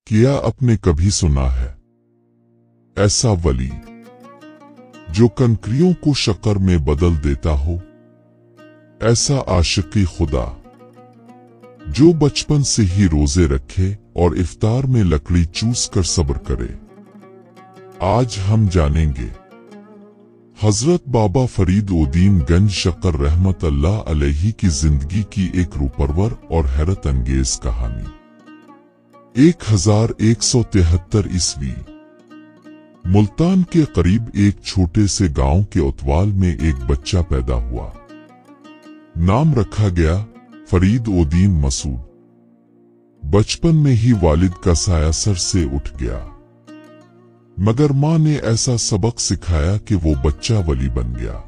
क्या आपने कभी सुना है ऐसा वली जो कंकरियों को शक्कर में बदल देता हो? ऐसा आशिकी खुदा जो बचपन से ही रोजे रखे और इफ्तार में लकड़ी चूस कर सब्र करे। आज हम जानेंगे हजरत बाबा फरीद उद्दीन गंज शक्कर रहमत अल्लाह अलैहि की जिंदगी की एक रूपरवर और हैरत अंगेज कहानी। 1173 ईस्वी मुल्तान के करीब एक छोटे से गांव के उतवाल में एक बच्चा पैदा हुआ। नाम रखा गया फरीद उद्दीन मसूद। बचपन में ही वालिद का साया सर से उठ गया, मगर मां ने ऐसा सबक सिखाया कि वो बच्चा वली बन गया।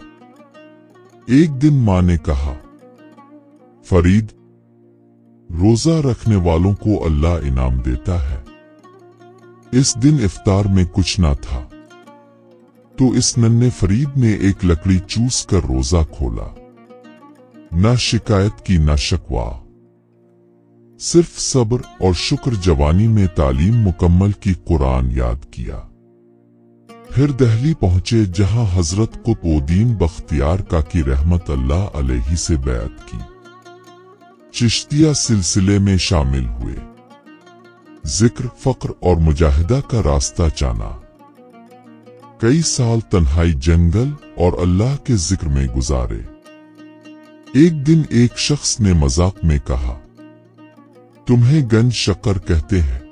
एक दिन मां ने कहा, फरीद, रोजा रखने वालों को अल्लाह इनाम देता है। इस दिन इफ्तार में कुछ ना था, तो इस नन्हे फरीद ने एक लकड़ी चूस कर रोजा खोला। न शिकायत की न शकवा, सिर्फ सब्र और शुक्र। जवानी में तालीम मुकम्मल की, कुरान याद किया। फिर दहली पहुंचे जहां हजरत कुतुबुद्दीन बख्तियार काकी रहमत अल्लाह अलैहि से बैत की। चिश्तिया सिलसिले में शामिल हुए। जिक्र, फक्र और मुजाहिदा का रास्ता जाना। कई साल तन्हाई, जंगल और अल्लाह के जिक्र में गुजारे। एक दिन एक शख्स ने मजाक में कहा, तुम्हें गंज शक्कर कहते हैं,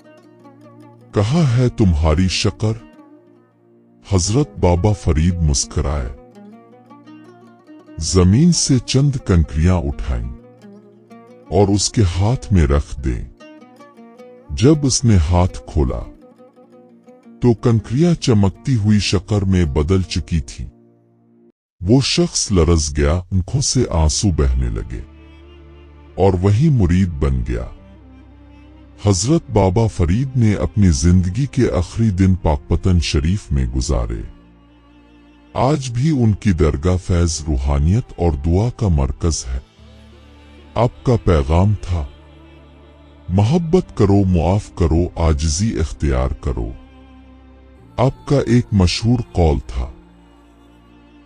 कहाँ है तुम्हारी शक्कर? हजरत बाबा फरीद मुस्कुराए, जमीन से चंद कंकरियां उठाईं और उसके हाथ में रख दें। जब उसने हाथ खोला तो कंकरियां चमकती हुई शक्कर में बदल चुकी थीं। वो शख्स लरज गया, आंखों से आंसू बहने लगे और वही मुरीद बन गया। हजरत बाबा फरीद ने अपनी जिंदगी के आखिरी दिन पाकपतन शरीफ में गुजारे। आज भी उनकी दरगाह फैज, रूहानियत और दुआ का मरकज है। आपका पैगाम था, मोहब्बत करो, मुआफ करो, आजिज़ी इख्तियार करो। आपका एक मशहूर कौल था,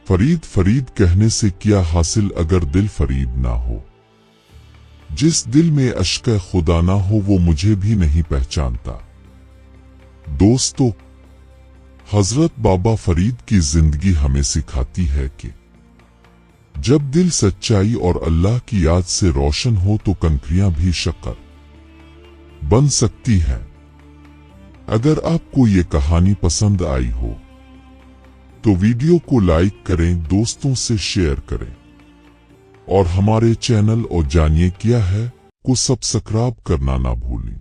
फरीद फरीद कहने से क्या हासिल अगर दिल फरीद ना हो। जिस दिल में अश्क खुदा ना हो वो मुझे भी नहीं पहचानता। दोस्तों, हजरत बाबा फरीद की जिंदगी हमें सिखाती है कि जब दिल सच्चाई और अल्लाह की याद से रोशन हो तो कंकरियां भी शक्कर बन सकती हैं। अगर आपको ये कहानी पसंद आई हो तो वीडियो को लाइक करें, दोस्तों से शेयर करें और हमारे चैनल और जानिए क्या है को सब्सक्राइब करना ना भूलें।